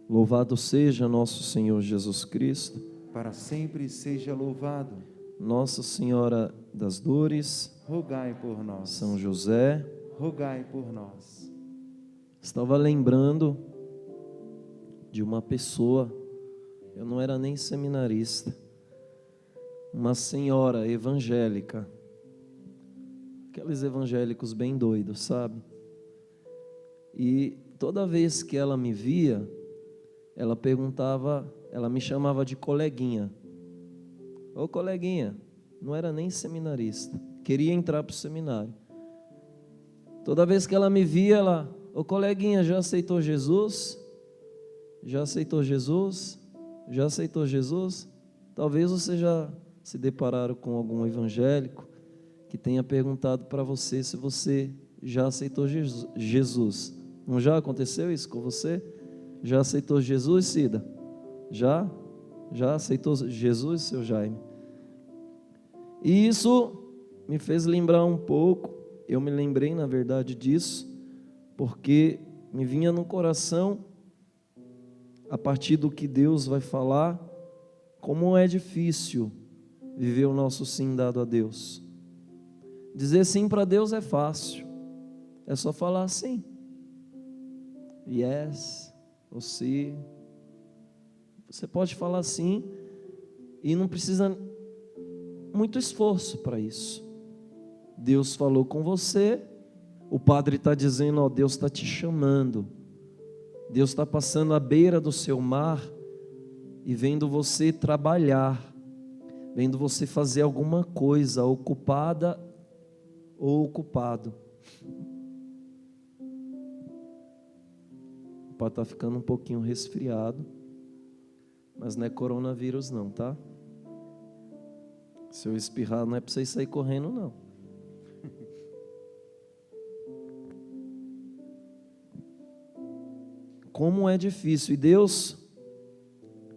Louvado seja nosso Senhor Jesus Cristo. Para sempre seja louvado. Nossa Senhora das Dores, Rogai por nós. São José. Rogai por nós. Estava lembrando de uma pessoa, eu não era nem seminarista, uma senhora evangélica, aqueles evangélicos bem doidos, sabe? E toda vez que ela me via, ela perguntava, ela me chamava de coleguinha. Ô coleguinha, não era nem seminarista, queria entrar para o seminário. Toda vez que ela me via, ela, ô coleguinha, já aceitou Jesus? Já aceitou Jesus? Já aceitou Jesus? Talvez você já se depararam com algum evangélico que tenha perguntado para você se você já aceitou Jesus. Não já aconteceu isso com você? Já aceitou Jesus, Cida? Já? Já aceitou Jesus, seu Jaime? E isso me fez lembrar um pouco, eu me lembrei na verdade disso, porque me vinha no coração, a partir do que Deus vai falar, como é difícil viver o nosso sim dado a Deus. Dizer sim para Deus é fácil, é só falar sim. Yes, ou sim. Você pode falar sim e não precisa muito esforço para isso. Deus falou com você, o Padre está dizendo, ó, Deus está te chamando, Deus está passando à beira do seu mar e vendo você trabalhar, vendo você fazer alguma coisa, ocupada ou ocupado. O Padre está ficando um pouquinho resfriado, mas não é coronavírus não, tá? Se eu espirrar não é para vocês sair correndo não. Como é difícil, e Deus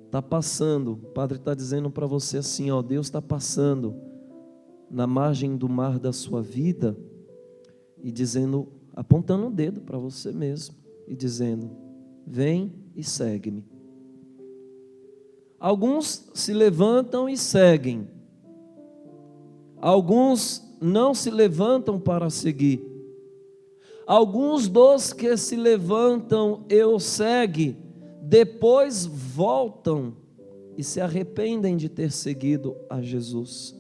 está passando, o Padre está dizendo para você assim, ó, Deus está passando na margem do mar da sua vida e dizendo, apontando o dedo para você mesmo e dizendo, vem e segue-me. Alguns se levantam e seguem, alguns não se levantam para seguir. Alguns dos que se levantam e o seguem, depois voltam e se arrependem de ter seguido a Jesus.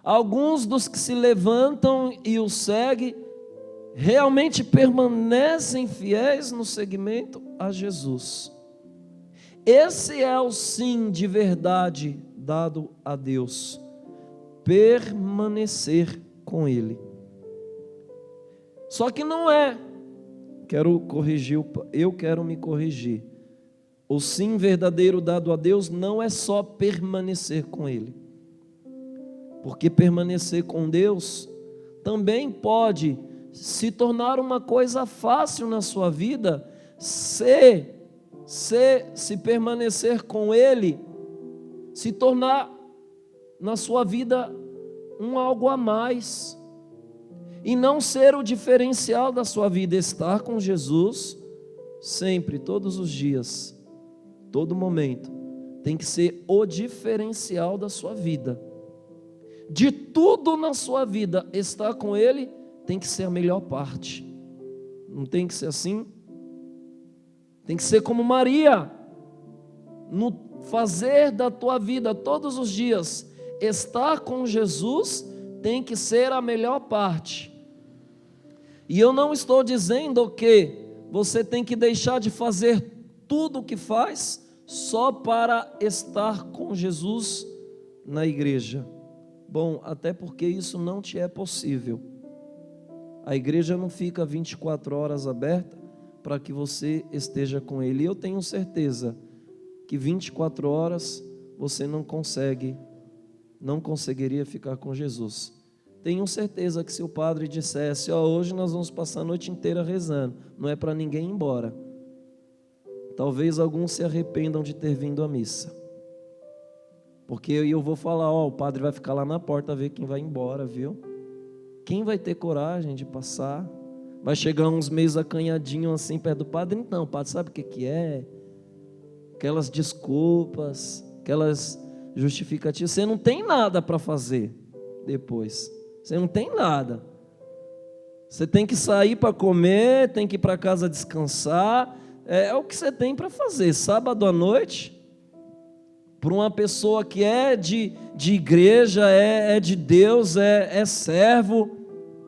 Alguns dos que se levantam e o seguem, realmente permanecem fiéis no seguimento a Jesus. Esse é o sim de verdade dado a Deus, permanecer com Ele. Só que não é, eu quero me corrigir. O sim verdadeiro dado a Deus não é só permanecer com Ele. Porque permanecer com Deus também pode se tornar uma coisa fácil na sua vida, se permanecer com Ele, se tornar na sua vida um algo a mais. E não ser o diferencial da sua vida, estar com Jesus sempre, todos os dias, todo momento, tem que ser o diferencial da sua vida. De tudo na sua vida, estar com Ele tem que ser a melhor parte. Não tem que ser assim? Tem que ser como Maria, no fazer da tua vida todos os dias, estar com Jesus tem que ser a melhor parte. E eu não estou dizendo que você tem que deixar de fazer tudo o que faz só para estar com Jesus na igreja. Bom, até porque isso não te é possível. A igreja não fica 24 horas aberta para que você esteja com Ele. E eu tenho certeza que 24 horas você não conseguiria ficar com Jesus. Tenho certeza que se o padre dissesse, hoje nós vamos passar a noite inteira rezando, não é para ninguém ir embora. Talvez alguns se arrependam de ter vindo à missa. Porque eu vou falar, o padre vai ficar lá na porta ver quem vai embora, viu? Quem vai ter coragem de passar? Vai chegar uns meses acanhadinho assim perto do padre. Então, padre, sabe o que é? Aquelas desculpas, aquelas justificativas. Você não tem nada para fazer depois. Você não tem nada. Você tem que sair para comer, tem que ir para casa descansar. É o que você tem para fazer. Sábado à noite, para uma pessoa que é de igreja, é de Deus, é servo.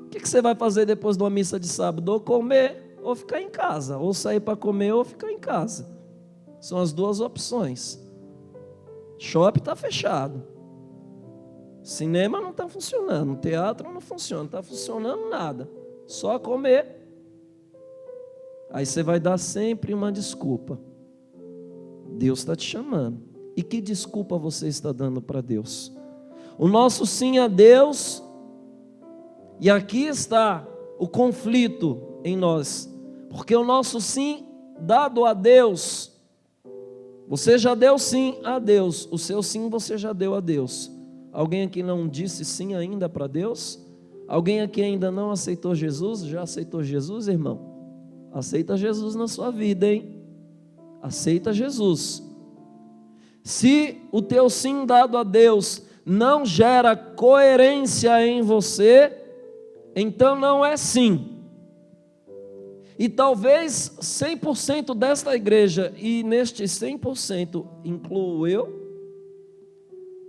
O que você vai fazer depois de uma missa de sábado? Ou comer, ou ficar em casa. Ou sair para comer, ou ficar em casa. São as duas opções. Shopping está fechado. Cinema não está funcionando. Teatro não funciona. Não está funcionando nada. Só comer. Aí você vai dar sempre uma desculpa. Deus está te chamando. E que desculpa você está dando para Deus? O nosso sim a Deus. E aqui está o conflito em nós. Porque o nosso sim dado a Deus, você já deu sim a Deus. O seu sim você já deu a Deus. Alguém aqui não disse sim ainda para Deus? Alguém aqui ainda não aceitou Jesus? Já aceitou Jesus, irmão? Aceita Jesus na sua vida, hein? Aceita Jesus. Se o teu sim dado a Deus não gera coerência em você, então não é sim. E talvez 100% desta igreja, e neste 100% incluo eu,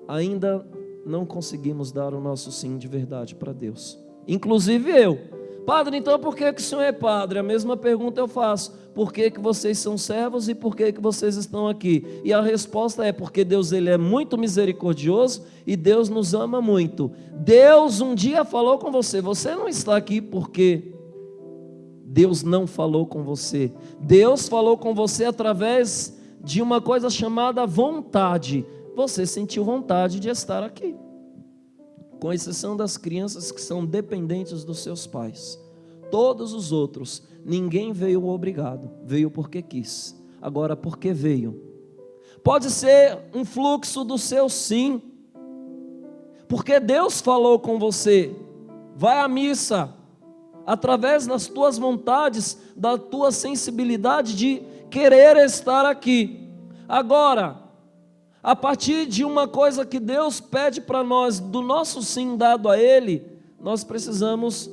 ainda não conseguimos dar o nosso sim de verdade para Deus. Inclusive eu. Padre, então por que o senhor é padre? A mesma pergunta eu faço. Por que vocês são servos e por que vocês estão aqui? E a resposta é porque Deus ele é muito misericordioso e Deus nos ama muito. Deus um dia falou com você. Você não está aqui porque Deus não falou com você. Deus falou com você através de uma coisa chamada vontade. Você sentiu vontade de estar aqui. Com exceção das crianças que são dependentes dos seus pais. Todos os outros, ninguém veio obrigado, veio porque quis. Agora, porque veio? Pode ser um fluxo do seu sim, porque Deus falou com você. Vai à missa, através das tuas vontades, da tua sensibilidade de querer estar aqui. Agora, a partir de uma coisa que Deus pede para nós, do nosso sim dado a Ele, nós precisamos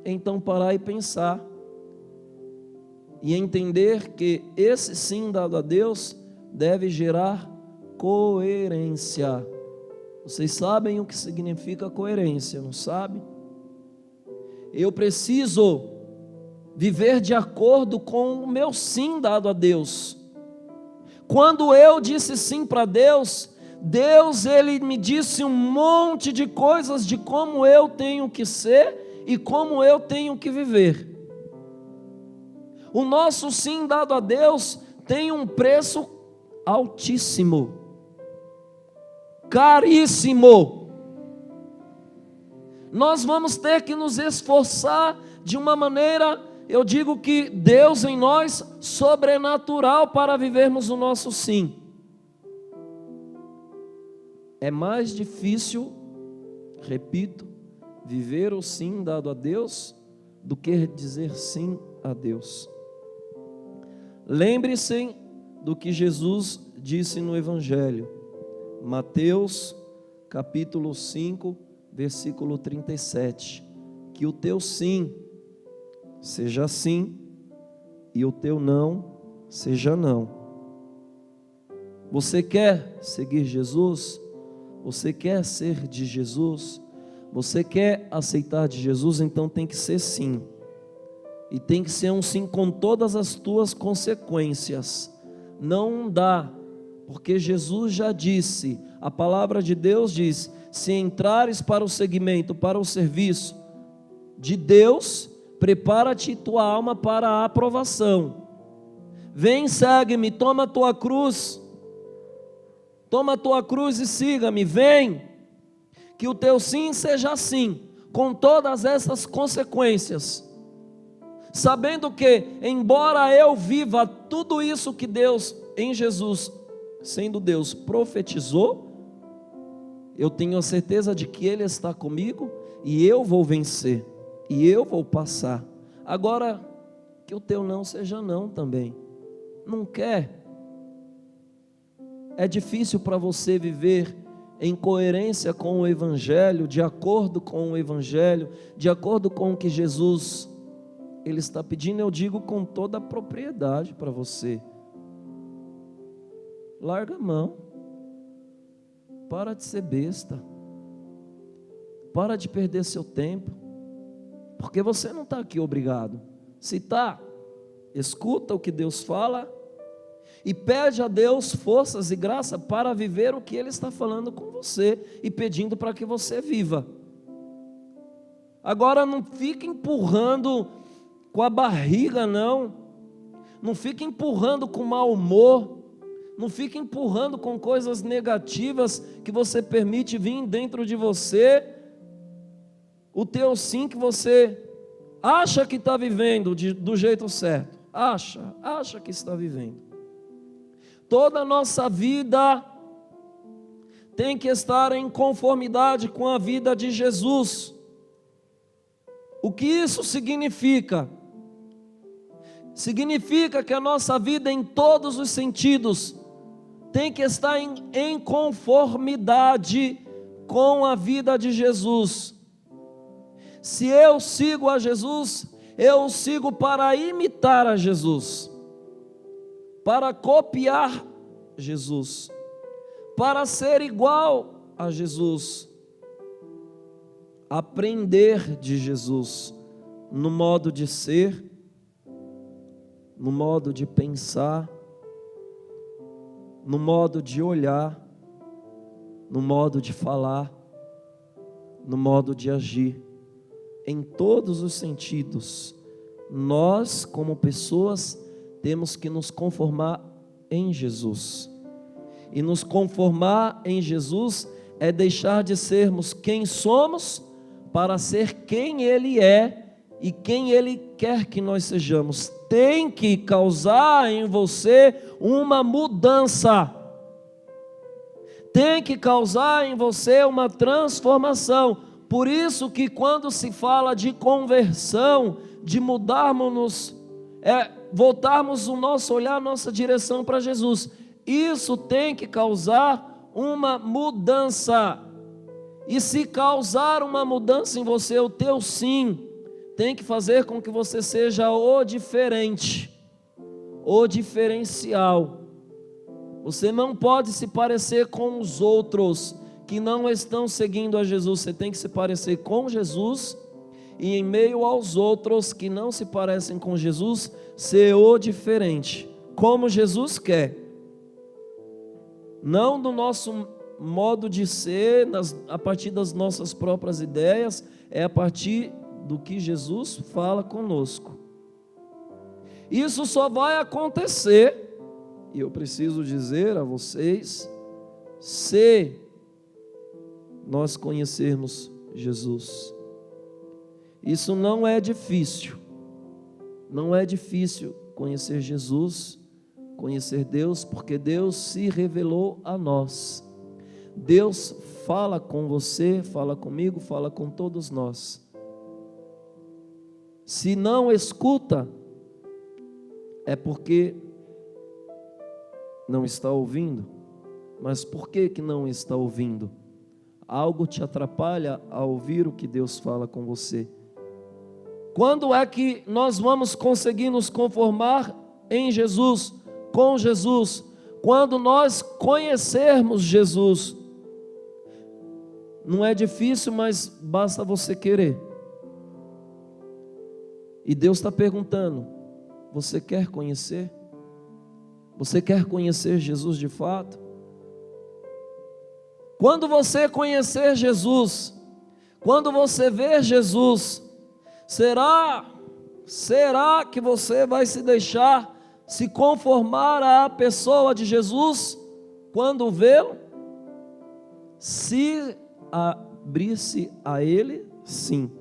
então parar e pensar e entender que esse sim dado a Deus deve gerar coerência. Vocês sabem o que significa coerência, não sabem? Eu preciso viver de acordo com o meu sim dado a Deus. Quando eu disse sim para Deus, Deus ele me disse um monte de coisas de como eu tenho que ser e como eu tenho que viver. O nosso sim dado a Deus tem um preço altíssimo, caríssimo. Nós vamos ter que nos esforçar de uma maneira, eu digo que Deus em nós, sobrenatural para vivermos o nosso sim. É mais difícil, repito, viver o sim dado a Deus do que dizer sim a Deus. Lembre-se do que Jesus disse no Evangelho, Mateus capítulo 5, versículo 37, que o teu sim seja sim e o teu não seja não. Você quer seguir Jesus? Você quer ser de Jesus? Você quer aceitar de Jesus? Então tem que ser sim. E tem que ser um sim com todas as tuas consequências. Não dá, porque Jesus já disse, a palavra de Deus diz, se entrares para o segmento, para o serviço de Deus, prepara-te tua alma para a aprovação. Vem, segue-me, toma a tua cruz e siga-me, vem. Que o teu sim seja sim, com todas essas consequências, sabendo que, embora eu viva tudo isso que Deus, em Jesus, sendo Deus, profetizou, eu tenho a certeza de que Ele está comigo, e eu vou vencer, e eu vou passar. Agora, que o teu não seja não também. Não quer? É difícil para você viver em coerência com o Evangelho, de acordo com o Evangelho, de acordo com o que Jesus Ele está pedindo. Eu digo com toda a propriedade para você: larga a mão, para de ser besta, para de perder seu tempo, porque você não está aqui obrigado. Se está, escuta o que Deus fala e pede a Deus forças e graça para viver o que Ele está falando com você e pedindo para que você viva. Agora não fica empurrando com a barriga, não fica empurrando com mau humor, não fica empurrando com coisas negativas que você permite vir dentro de você, o teu sim que você acha que está vivendo do jeito certo, acha que está vivendo. Toda a nossa vida tem que estar em conformidade com a vida de Jesus. O que isso significa? Significa que a nossa vida, em todos os sentidos, tem que estar em conformidade com a vida de Jesus. Se eu sigo a Jesus, eu o sigo para imitar a Jesus, para copiar Jesus, para ser igual a Jesus, aprender de Jesus, no modo de ser, no modo de pensar, no modo de olhar, no modo de falar, no modo de agir, em todos os sentidos. Nós, como pessoas, temos que nos conformar em Jesus. E nos conformar em Jesus é deixar de sermos quem somos para ser quem Ele é e quem Ele quer que nós sejamos. Tem que causar em você uma mudança. Tem que causar em você uma transformação. Por isso que quando se fala de conversão, de mudarmos, voltarmos o nosso olhar, a nossa direção para Jesus, isso tem que causar uma mudança. E se causar uma mudança em você, o teu sim tem que fazer com que você seja o diferente, o diferencial. Você não pode se parecer com os outros que não estão seguindo a Jesus. Você tem que se parecer com Jesus, e em meio aos outros que não se parecem com Jesus, ser o diferente, como Jesus quer. Não do nosso modo de ser, a partir das nossas próprias ideias, é a partir do que Jesus fala conosco. Isso só vai acontecer, e eu preciso dizer a vocês, se nós conhecermos Jesus. Isso não é difícil. Não é difícil conhecer Jesus, conhecer Deus, porque Deus se revelou a nós. Deus fala com você, fala comigo, fala com todos nós. Se não escuta, é porque não está ouvindo. Mas por que não está ouvindo? Algo te atrapalha a ouvir o que Deus fala com você. Quando é que nós vamos conseguir nos conformar em Jesus, com Jesus? Quando nós conhecermos Jesus. Não é difícil, mas basta você querer. E Deus está perguntando: você quer conhecer? Você quer conhecer Jesus de fato? Quando você conhecer Jesus, quando você ver Jesus, será que você vai se deixar se conformar à pessoa de Jesus quando vê-lo? Se abrir-se a Ele, sim.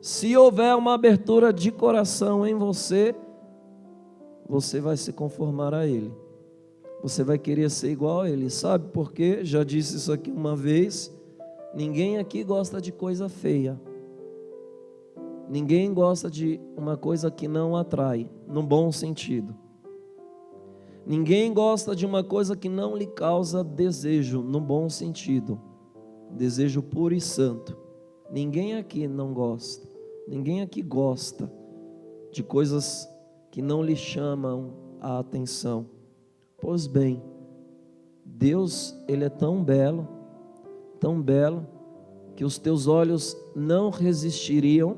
Se houver uma abertura de coração em você, você vai se conformar a Ele. Você vai querer ser igual a Ele. Sabe por quê? Já disse isso aqui uma vez. Ninguém aqui gosta de coisa feia. Ninguém gosta de uma coisa que não atrai, no bom sentido. Ninguém gosta de uma coisa que não lhe causa desejo, no bom sentido. Desejo puro e santo. Ninguém aqui não gosta. Ninguém aqui gosta de coisas que não lhe chamam a atenção. Pois bem, Deus, Ele é tão belo, que os teus olhos não resistiriam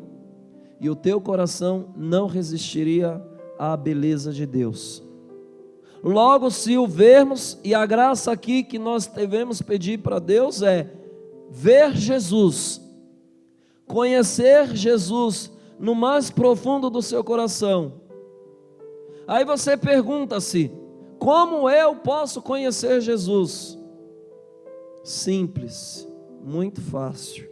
e o teu coração não resistiria à beleza de Deus. Logo, se o vermos, e a graça aqui que nós devemos pedir para Deus é ver Jesus, conhecer Jesus no mais profundo do seu coração. Aí você pergunta-se: como eu posso conhecer Jesus? Simples, muito fácil.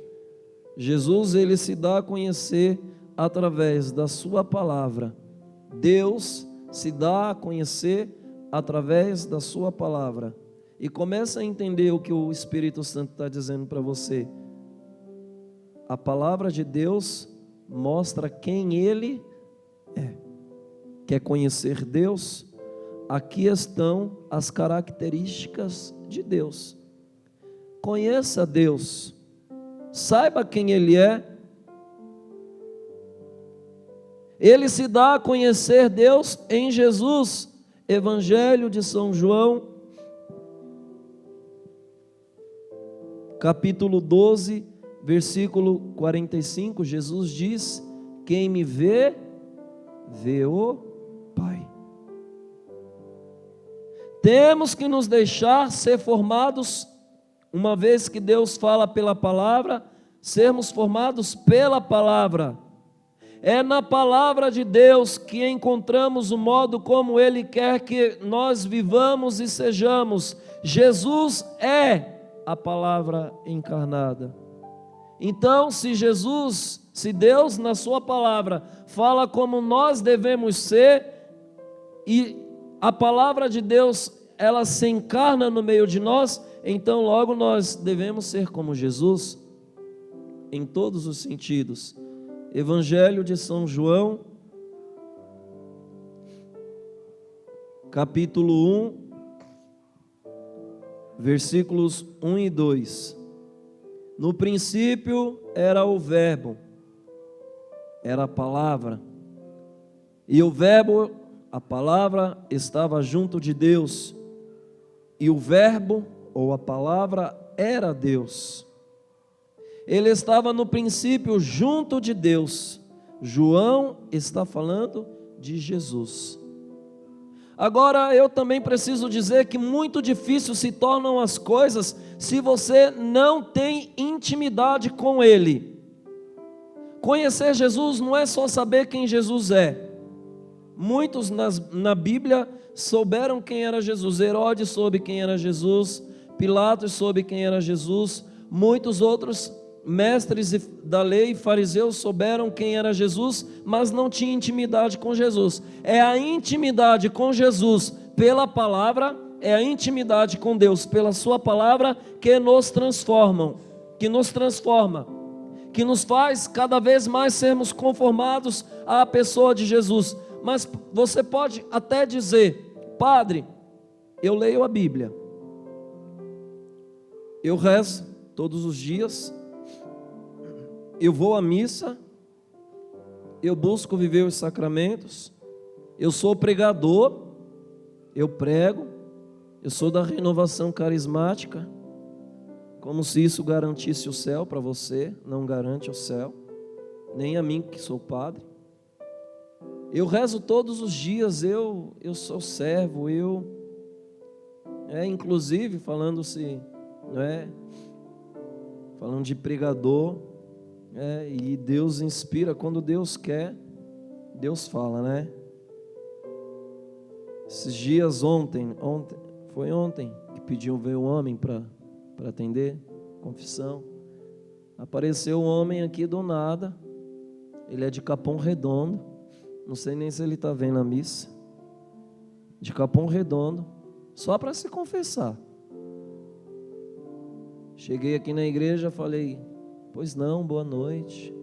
Jesus, Ele se dá a conhecer através da sua palavra. Deus se dá a conhecer através da sua palavra. E começa a entender o que o Espírito Santo está dizendo para você. A palavra de Deus mostra quem Ele é. Quer conhecer Deus? Aqui estão as características de Deus. Conheça Deus, saiba quem Ele é. Ele se dá a conhecer Deus em Jesus. Evangelho de São João, capítulo 12, versículo 45, Jesus diz: quem me vê, vê o Pai. Temos que nos deixar ser formados, uma vez que Deus fala pela palavra, sermos formados pela palavra. É na palavra de Deus que encontramos o modo como Ele quer que nós vivamos e sejamos. Jesus é a palavra encarnada. Então, se Deus na sua palavra fala como nós devemos ser, e a palavra de Deus, ela se encarna no meio de nós, então logo nós devemos ser como Jesus, em todos os sentidos. Evangelho de São João, capítulo 1, versículos 1 e 2. No princípio era o Verbo, era a palavra, e o Verbo, a palavra, estava junto de Deus, e o Verbo, ou a palavra, era Deus. Ele estava no princípio junto de Deus. João está falando de Jesus. Agora eu também preciso dizer que muito difícil se tornam as coisas se você não tem intimidade com Ele. Conhecer Jesus não é só saber quem Jesus é. Muitos na Bíblia souberam quem era Jesus. Herodes soube quem era Jesus, Pilatos soube quem era Jesus, muitos outros mestres da lei e fariseus souberam quem era Jesus, mas não tinham intimidade com Jesus. É a intimidade com Jesus pela palavra, é a intimidade com Deus pela sua palavra que nos transforma, que nos faz cada vez mais sermos conformados à pessoa de Jesus. Mas você pode até dizer: padre, eu leio a Bíblia, eu rezo todos os dias, eu vou à missa, eu busco viver os sacramentos, eu sou pregador, eu prego, eu sou da renovação carismática, como se isso garantisse o céu para você. Não garante o céu, nem a mim que sou padre. Eu rezo todos os dias, eu sou servo, inclusive falando-se, falando de pregador, e Deus inspira, quando Deus quer, Deus fala, né? Esses dias, ontem que pediu ver um homem para atender, confissão. Apareceu um homem aqui do nada, ele é de Capão Redondo, não sei nem se ele está vendo a missa, de Capão Redondo, só para se confessar. Cheguei aqui na igreja, falei: pois não, boa noite,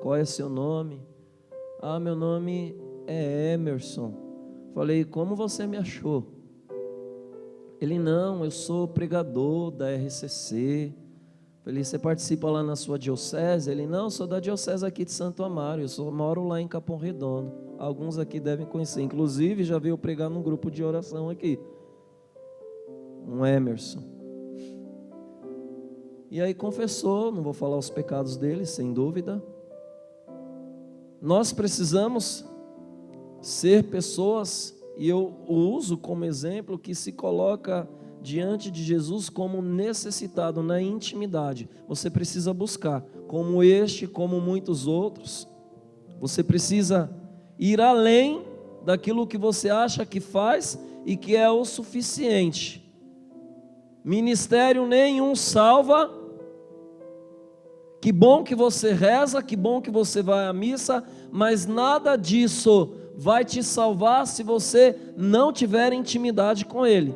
qual é seu nome? Ah, meu nome é Emerson. Falei, como você me achou? Ele, não, eu sou pregador da RCC. Falei, você participa lá na sua diocese? Ele, não, sou da diocese aqui de Santo Amaro, moro lá em Capão Redondo. Alguns aqui devem conhecer, inclusive já veio pregar num grupo de oração aqui, um Emerson. E aí confessou, não vou falar os pecados dele, sem dúvida. Nós precisamos ser pessoas, e eu o uso como exemplo, que se coloca diante de Jesus como necessitado na intimidade. Você precisa buscar, como este, como muitos outros. Você precisa ir além daquilo que você acha que faz e que é o suficiente. Ministério nenhum salva. Que bom que você reza, que bom que você vai à missa, mas nada disso vai te salvar se você não tiver intimidade com Ele.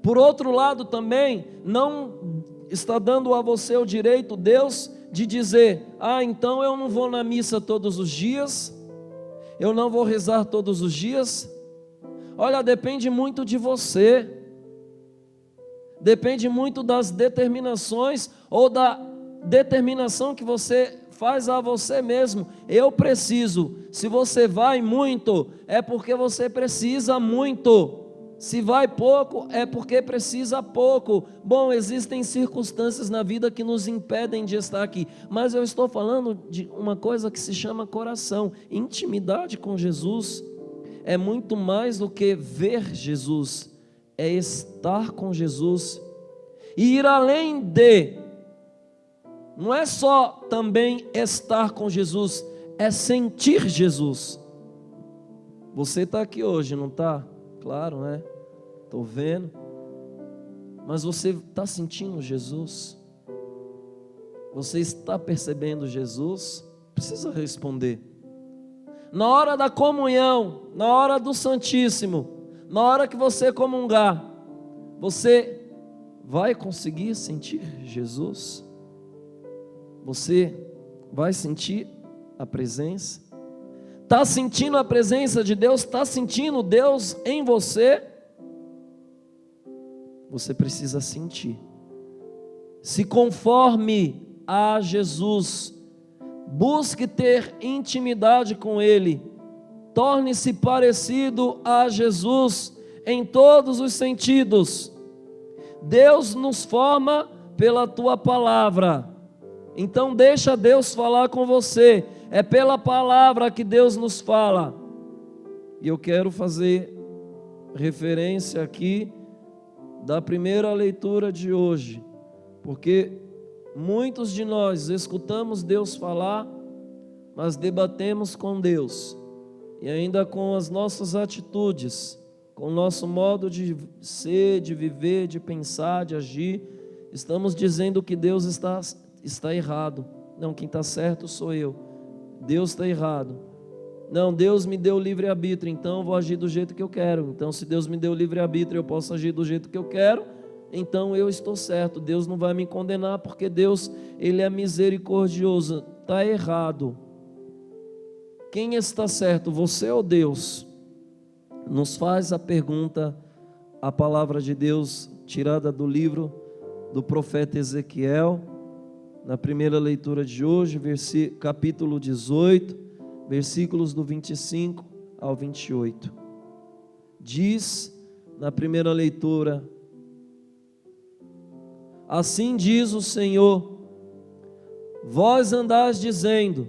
Por outro lado também, não está dando a você o direito, Deus, de dizer, ah, então eu não vou na missa todos os dias, eu não vou rezar todos os dias. Olha, depende muito de você, depende muito das determinações ou da determinação que você faz a você mesmo. Eu preciso. Se você vai muito, é porque você precisa muito. Se vai pouco, é porque precisa pouco. Bom, existem circunstâncias na vida que nos impedem de estar aqui, mas eu estou falando de uma coisa que se chama coração. Intimidade com Jesus é muito mais do que ver Jesus, é estar com Jesus e ir além de. Não é só também estar com Jesus, é sentir Jesus. Você está aqui hoje, não está? Claro, né? Estou vendo. Mas você está sentindo Jesus? Você está percebendo Jesus? Precisa responder. Na hora da comunhão, na hora do Santíssimo, na hora que você comungar, você vai conseguir sentir Jesus? Você vai sentir a presença? Está sentindo a presença de Deus? Está sentindo Deus em você? Você precisa sentir. Se conforme a Jesus. Busque ter intimidade com Ele. Torne-se parecido a Jesus em todos os sentidos. Deus nos forma pela tua palavra. Então deixa Deus falar com você. É pela palavra que Deus nos fala. E eu quero fazer referência aqui da primeira leitura de hoje, porque muitos de nós escutamos Deus falar, mas debatemos com Deus, e ainda com as nossas atitudes, com o nosso modo de ser, de viver, de pensar, de agir, estamos dizendo que Deus está errado. Não, quem está certo sou eu. Deus está errado. Não, Deus me deu livre-arbítrio, então eu vou agir do jeito que eu quero. Então, se Deus me deu livre-arbítrio, eu posso agir do jeito que eu quero, então eu estou certo. Deus não vai me condenar, porque Deus, Ele é misericordioso. Está errado. Quem está certo, você ou Deus? Nos faz a pergunta, a palavra de Deus, tirada do livro do profeta Ezequiel, na primeira leitura de hoje, capítulo 18, versículos do 25 ao 28. Diz na primeira leitura: assim diz o Senhor, vós andais dizendo,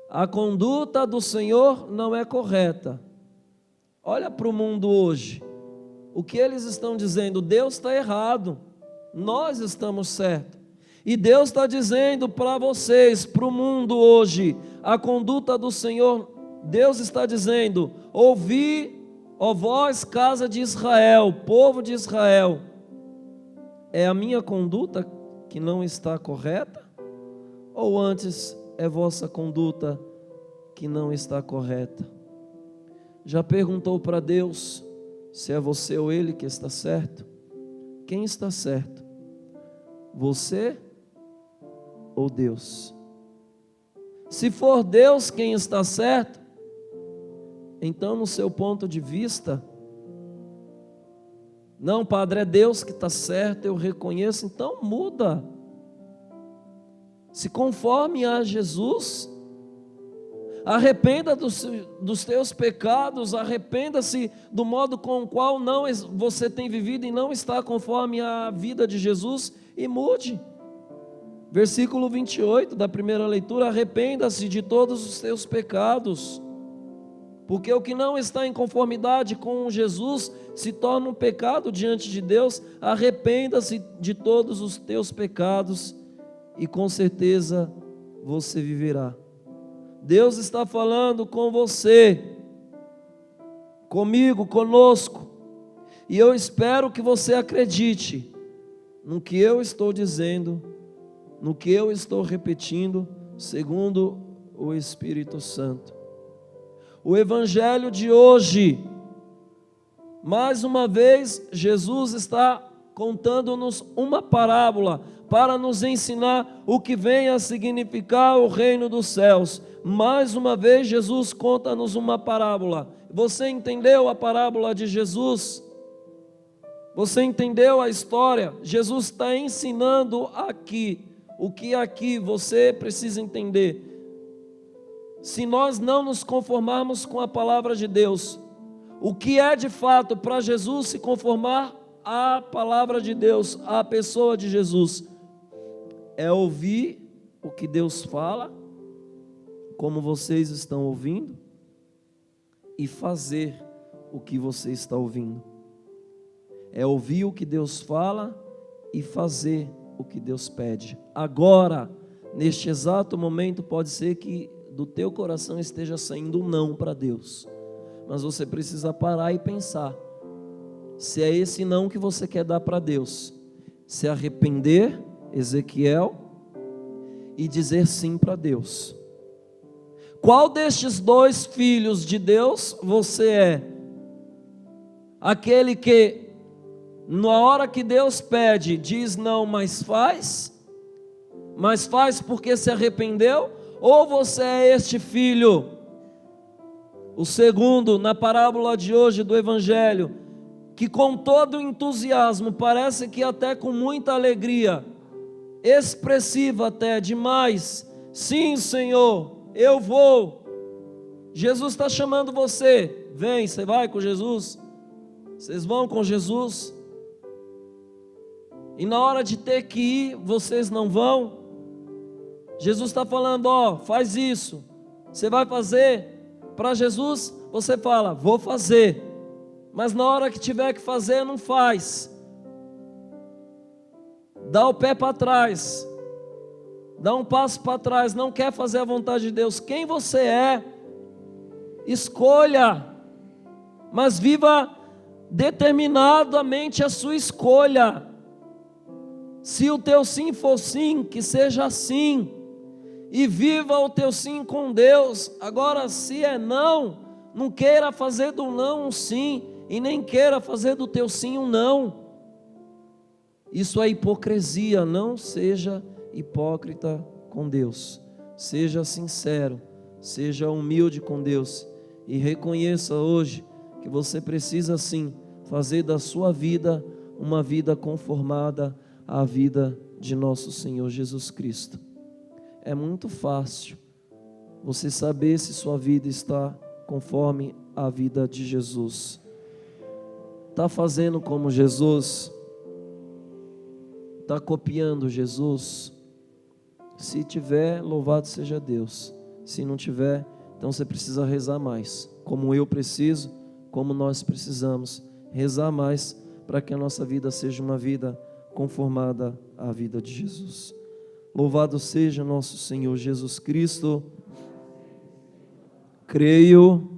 a conduta do Senhor não é correta. Olha para o mundo hoje, o que eles estão dizendo? Deus está errado, nós estamos certos. E Deus está dizendo para vocês, para o mundo hoje, a conduta do Senhor. Deus está dizendo: ouvi, ó vós, casa de Israel, povo de Israel, é a minha conduta que não está correta? Ou antes é vossa conduta que não está correta? Já perguntou para Deus se é você ou Ele que está certo? Quem está certo? Você ou Deus? Se for Deus quem está certo, então no seu ponto de vista, não, Padre, é Deus que está certo, eu reconheço, então muda. Se conforme a Jesus, arrependa dos teus pecados, arrependa-se do modo com o qual você tem vivido e não está conforme a vida de Jesus e mude. Versículo 28 da primeira leitura: arrependa-se de todos os teus pecados, porque o que não está em conformidade com Jesus se torna um pecado diante de Deus. Arrependa-se de todos os teus pecados e com certeza você viverá. Deus está falando com você, comigo, conosco, e eu espero que você acredite no que eu estou dizendo, no que eu estou repetindo, segundo o Espírito Santo. O Evangelho de hoje, mais uma vez, Jesus está contando-nos uma parábola para nos ensinar o que vem a significar o reino dos céus. Mais uma vez, Jesus conta-nos uma parábola. Você entendeu a parábola de Jesus? Você entendeu a história? Jesus está ensinando aqui o que aqui você precisa entender. Se nós não nos conformarmos com a palavra de Deus, o que é de fato para Jesus se conformar à palavra de Deus, à pessoa de Jesus? É ouvir o que Deus fala, como vocês estão ouvindo, e fazer o que você está ouvindo. É ouvir o que Deus fala e fazer o que Deus pede. Agora, neste exato momento, pode ser que do teu coração esteja saindo um não para Deus, mas você precisa parar e pensar se é esse não que você quer dar para Deus. Se arrepender, Ezequiel, e dizer sim para Deus. Qual destes dois filhos de Deus você é? Aquele que na hora que Deus pede diz não, mas faz porque se arrependeu? Ou você é este filho, o segundo, na parábola de hoje do Evangelho, que com todo o entusiasmo, parece que até com muita alegria, expressiva até demais, sim, Senhor, eu vou. Jesus está chamando você, vem, você vai com Jesus? Vocês vão com Jesus? E na hora de ter que ir, vocês não vão? Jesus está falando, faz isso. Você vai fazer? Para Jesus, você fala, vou fazer. Mas na hora que tiver que fazer, não faz. Dá o pé para trás. Dá um passo para trás. Não quer fazer a vontade de Deus. Quem você é, escolha. Mas viva determinadamente a sua escolha. Se o teu sim for sim, que seja sim. E viva o teu sim com Deus. Agora, se é não, não queira fazer do não um sim, e nem queira fazer do teu sim um não. Isso é hipocrisia. Não seja hipócrita com Deus. Seja sincero, seja humilde com Deus, e reconheça hoje que você precisa sim fazer da sua vida uma vida conformada à vida de nosso Senhor Jesus Cristo. É muito fácil você saber se sua vida está conforme a vida de Jesus. Está fazendo como Jesus? Está copiando Jesus? Se tiver, louvado seja Deus. Se não tiver, então você precisa rezar mais. Como eu preciso, como nós precisamos rezar mais para que a nossa vida seja uma vida conformada à vida de Jesus. Louvado seja nosso Senhor Jesus Cristo. Creio